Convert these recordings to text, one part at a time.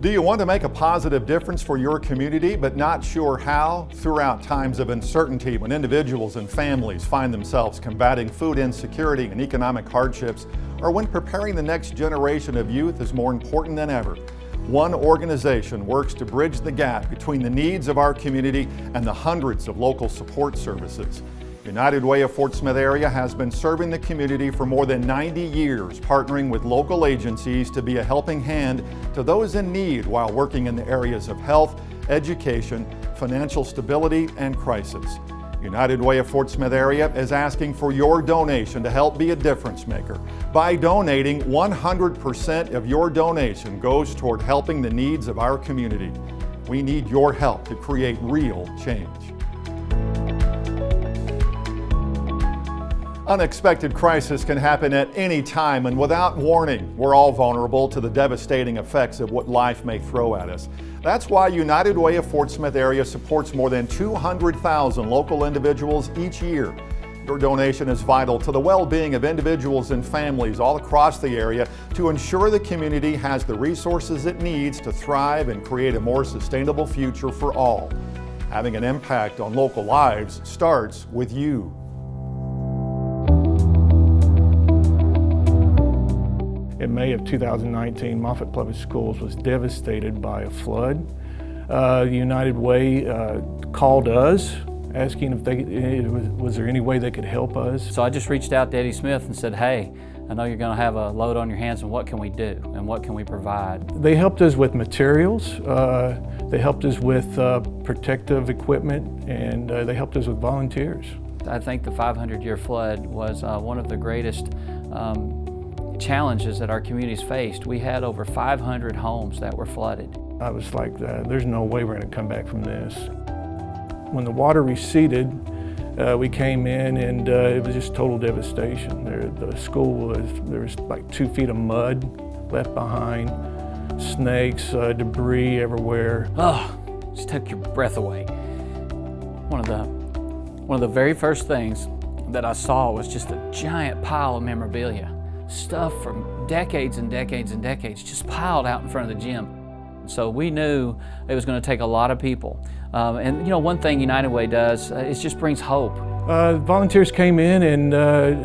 Do you want to make a positive difference for your community but not sure how? Throughout times of uncertainty, when individuals and families find themselves combating food insecurity and economic hardships, or when preparing the next generation of youth is more important than ever, one organization works to bridge the gap between the needs of our community and the hundreds of local support services. United Way of Fort Smith area has been serving the community for more than 90 years, partnering with local agencies to be a helping hand to those in need while working in the areas of health, education, financial stability, and crisis. United Way of Fort Smith area is asking for your donation to help be a difference maker. By donating, 100% of your donation goes toward helping the needs of our community. We need your help to create real change. Unexpected crisis can happen at any time, and without warning, we're all vulnerable to the devastating effects of what life may throw at us. That's why United Way of Fort Smith area supports more than 200,000 local individuals each year. Your donation is vital to the well-being of individuals and families all across the area to ensure the community has the resources it needs to thrive and create a more sustainable future for all. Having an impact on local lives starts with you. In May of 2019, Moffett Public Schools was devastated by a flood. United Way called us asking if was there any way they could help us. So I just reached out to Eddie Smith and said, hey, I know you're going to have a load on your hands, and what can we do and what can we provide? They helped us with materials, they helped us with protective equipment, and they helped us with volunteers. I think the 500-year flood was one of the greatest challenges that our communities faced. We had over 500 homes that were flooded. I was like, there's no way we're going to come back from this. When the water receded, we came in and it was just total devastation. The school there was like 2 feet of mud left behind, snakes, debris everywhere. Oh, just took your breath away. One of the very first things that I saw was just a giant pile of memorabilia. Stuff from decades and decades and decades just piled out in front of the gym. So we knew it was going to take a lot of people. And you know, one thing United Way does is just brings hope. Volunteers came in and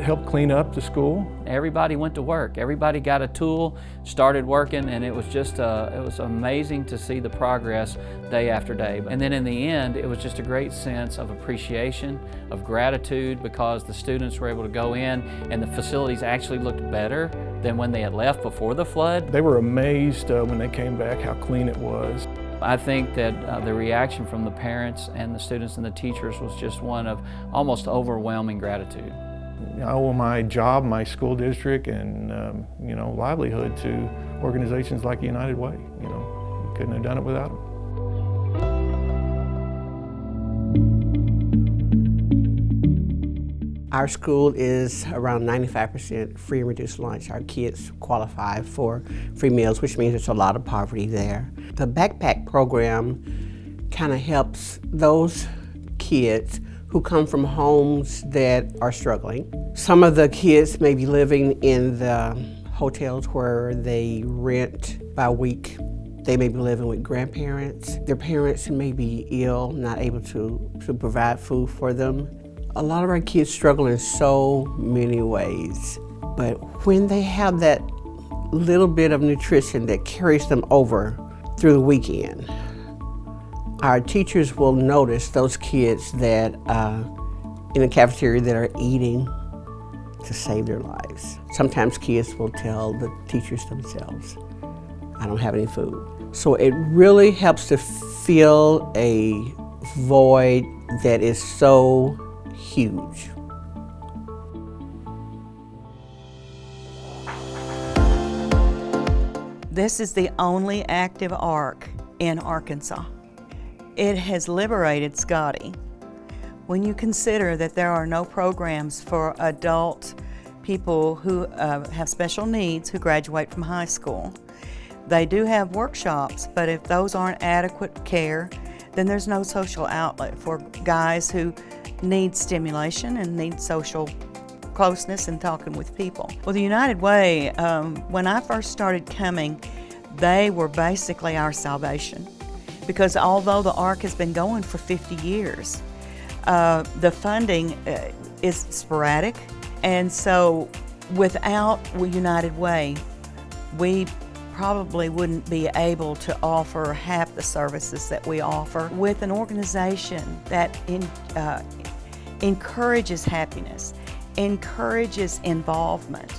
helped clean up the school. Everybody went to work. Everybody got a tool, started working, and it was just it was amazing to see the progress day after day. And then in the end, it was just a great sense of appreciation, of gratitude, because the students were able to go in and the facilities actually looked better than when they had left before the flood. They were amazed when they came back how clean it was. I think that the reaction from the parents and the students and the teachers was just one of almost overwhelming gratitude. I owe my job, my school district, and livelihood to organizations like United Way. Couldn't have done it without them. Our school is around 95% free and reduced lunch. Our kids qualify for free meals, which means there's a lot of poverty there. The backpack program kind of helps those kids who come from homes that are struggling. Some of the kids may be living in the hotels where they rent by week. They may be living with grandparents. Their parents may be ill, not able to provide food for them. A lot of our kids struggle in so many ways, but when they have that little bit of nutrition that carries them over through the weekend, our teachers will notice those kids that in the cafeteria that are eating to save their lives. Sometimes kids will tell the teachers themselves, I don't have any food. So it really helps to fill a void that is so huge. This is the only active ARC in Arkansas. It has liberated Scotty. When you consider that there are no programs for adult people who have special needs who graduate from high school. They do have workshops, but if those aren't adequate care, then there's no social outlet for guys who need stimulation and need social closeness and talking with people. Well, the United Way, when I first started coming, They were basically our salvation, because although the ARC has been going for 50 years, the funding is sporadic, and so without United Way, we probably wouldn't be able to offer half the services that we offer. With an organization that encourages happiness, encourages involvement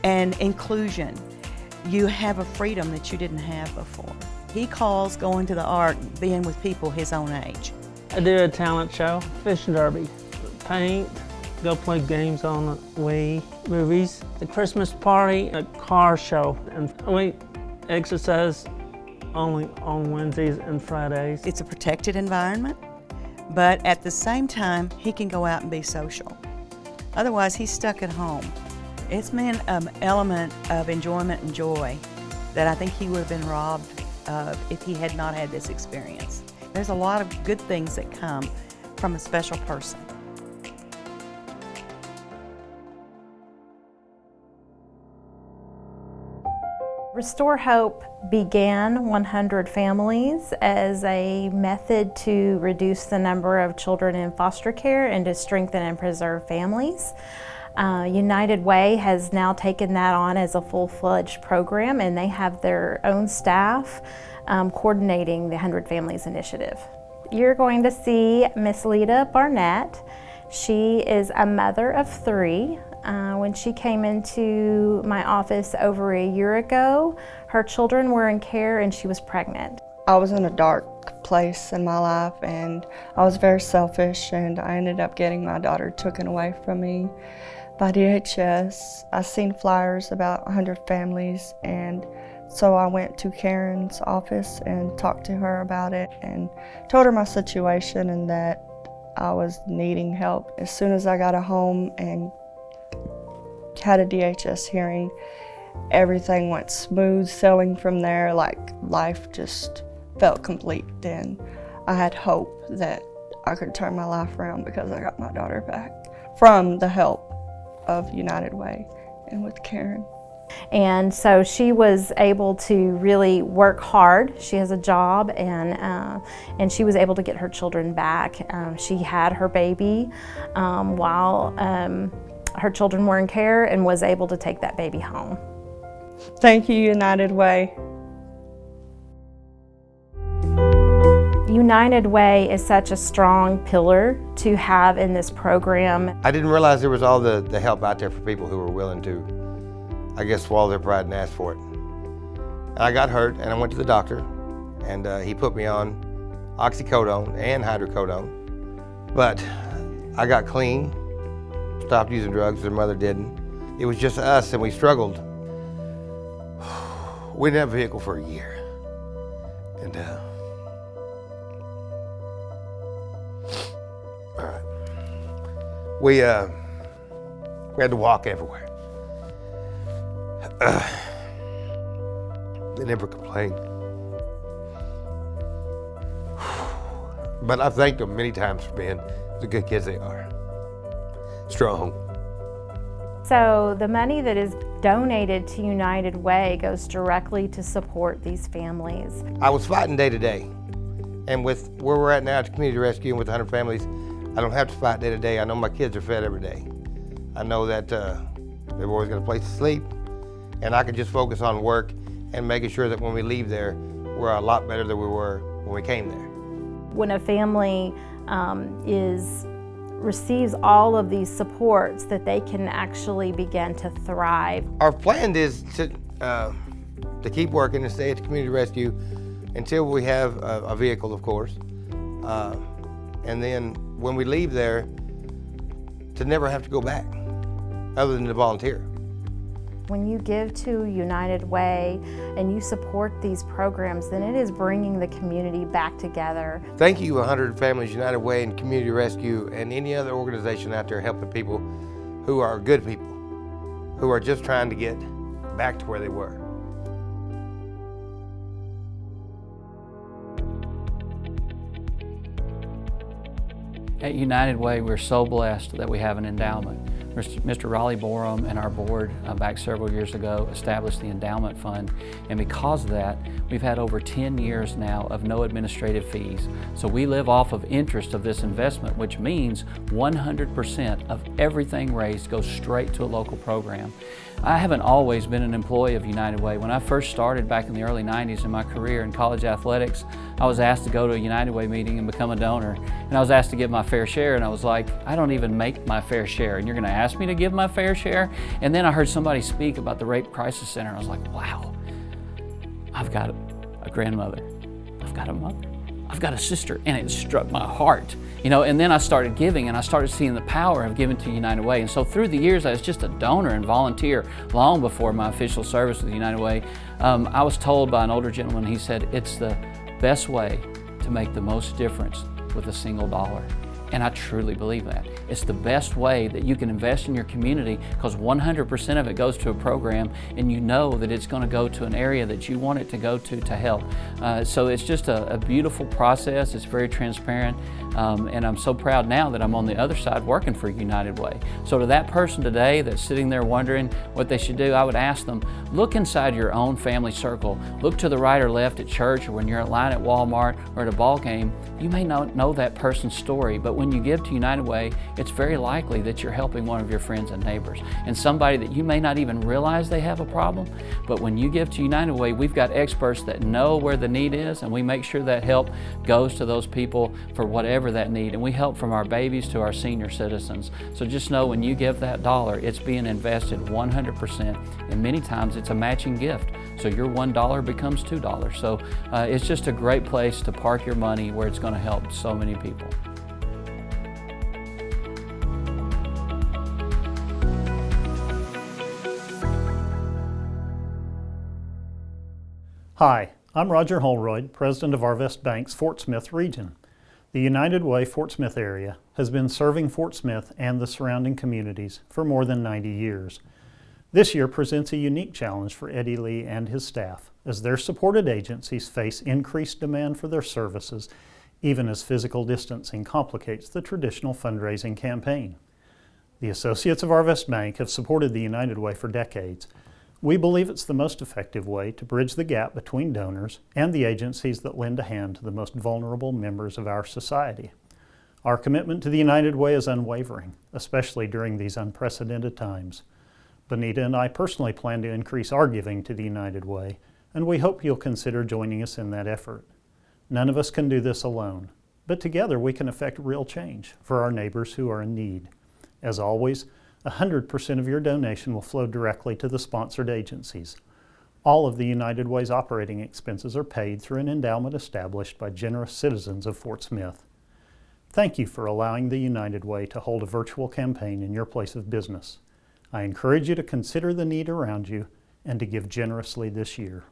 and inclusion, you have a freedom that you didn't have before. He calls going to the ARC being with people his own age. I do a talent show, fishing derby, paint, go play games on the Wii, movies, the Christmas party, a car show, and we exercise only on Wednesdays and Fridays. It's a protected environment, but at the same time, he can go out and be social. Otherwise, he's stuck at home. It's been an element of enjoyment and joy that I think he would have been robbed of if he had not had this experience. There's a lot of good things that come from a special person. Restore Hope began 100 families as a method to reduce the number of children in foster care and to strengthen and preserve families. United Way has now taken that on as a full-fledged program, and they have their own staff coordinating the 100 Families Initiative. You're going to see Miss Lita Barnett. She is a mother of 3. When she came into my office over a year ago, her children were in care and she was pregnant. I was in a dark place in my life and I was very selfish, and I ended up getting my daughter taken away from me by DHS. I seen flyers about 100 families, and so I went to Karen's office and talked to her about it and told her my situation and that I was needing help. As soon as I got a home and had a DHS hearing, everything went smooth sailing from there. Like, life just felt complete. And I had hope that I could turn my life around because I got my daughter back from the help of United Way and with Karen. And so she was able to really work hard. She has a job, and she was able to get her children back. She had her baby while her children were in care and was able to take that baby home. Thank you, United Way. United Way is such a strong pillar to have in this program. I didn't realize there was all the help out there for people who were willing to, I guess, swallow their pride and ask for it. And I got hurt and I went to the doctor, and he put me on oxycodone and hydrocodone. But I got clean, stopped using drugs, their mother didn't. It was just us, and we struggled. We didn't have a vehicle for a year. And all right. We had to walk everywhere. They never complained. But I've thanked them many times for being the good kids they are. Strong. So the money that is donated to United Way goes directly to support these families. I was fighting day to day. And with where we're at now at the Community Rescue and with 100 families, I don't have to fight day to day. I know my kids are fed every day. I know that they've always got a place to sleep, and I can just focus on work and making sure that when we leave there, we're a lot better than we were when we came there. When a family receives all of these supports, that they can actually begin to thrive. Our plan is to keep working and stay at the Community Rescue until we have a vehicle, of course. And then when we leave there, to never have to go back, other than to volunteer. When you give to United Way and you support these programs, then it is bringing the community back together. Thank you, 100 Families United Way and Community Rescue and any other organization out there helping people who are good people, who are just trying to get back to where they were. At United Way, we're so blessed that we have an endowment Mr. Raleigh Borum and our board back several years ago established the endowment fund, and because of that, we've had over 10 years now of no administrative fees. So we live off of interest of this investment, which means 100% of everything raised goes straight to a local program. I haven't always been an employee of United Way. When I first started back in the early 90s in my career in college athletics, I was asked to go to a United Way meeting and become a donor. And I was asked to give my fair share, and I was like, I don't even make my fair share, and you're gonna ask me to give my fair share? And then I heard somebody speak about the Rape Crisis Center, and I was like, wow, I've got a grandmother, I've got a mother, I've got a sister, and it struck my heart. You know, and then I started giving, and I started seeing the power of giving to United Way. And so through the years, I was just a donor and volunteer long before my official service with United Way. I was told by an older gentleman, he said, it's the best way to make the most difference with a single dollar. And I truly believe that. It's the best way that you can invest in your community, because 100% of it goes to a program, and you know that it's going to go to an area that you want it to go to help. So it's just a beautiful process. It's very transparent. And I'm so proud now that I'm on the other side working for United Way. So to that person today that's sitting there wondering what they should do, I would ask them, look inside your own family circle. Look to the right or left at church, or when you're in line at Walmart or at a ball game. You may not know that person's story, but when you give to United Way, it's very likely that you're helping one of your friends and neighbors, and somebody that you may not even realize they have a problem. But when you give to United Way, we've got experts that know where the need is, and we make sure that help goes to those people for whatever that need. And we help from our babies to our senior citizens. So just know when you give that dollar, it's being invested 100%, and many times it's a matching gift. So your $1 becomes $2. So it's just a great place to park your money where it's going to help so many people. Hi, I'm Roger Holroyd, President of Arvest Bank's Fort Smith region. The United Way Fort Smith area has been serving Fort Smith and the surrounding communities for more than 90 years. This year presents a unique challenge for Eddie Lee and his staff, as their supported agencies face increased demand for their services, even as physical distancing complicates the traditional fundraising campaign. The associates of Arvest Bank have supported the United Way for decades. We believe it's the most effective way to bridge the gap between donors and the agencies that lend a hand to the most vulnerable members of our society. Our commitment to the United Way is unwavering, especially during these unprecedented times. Bonita and I personally plan to increase our giving to the United Way, and we hope you'll consider joining us in that effort. None of us can do this alone, but together we can effect real change for our neighbors who are in need. As always, 100% of your donation will flow directly to the sponsored agencies. All of the United Way's operating expenses are paid through an endowment established by generous citizens of Fort Smith. Thank you for allowing the United Way to hold a virtual campaign in your place of business. I encourage you to consider the need around you and to give generously this year.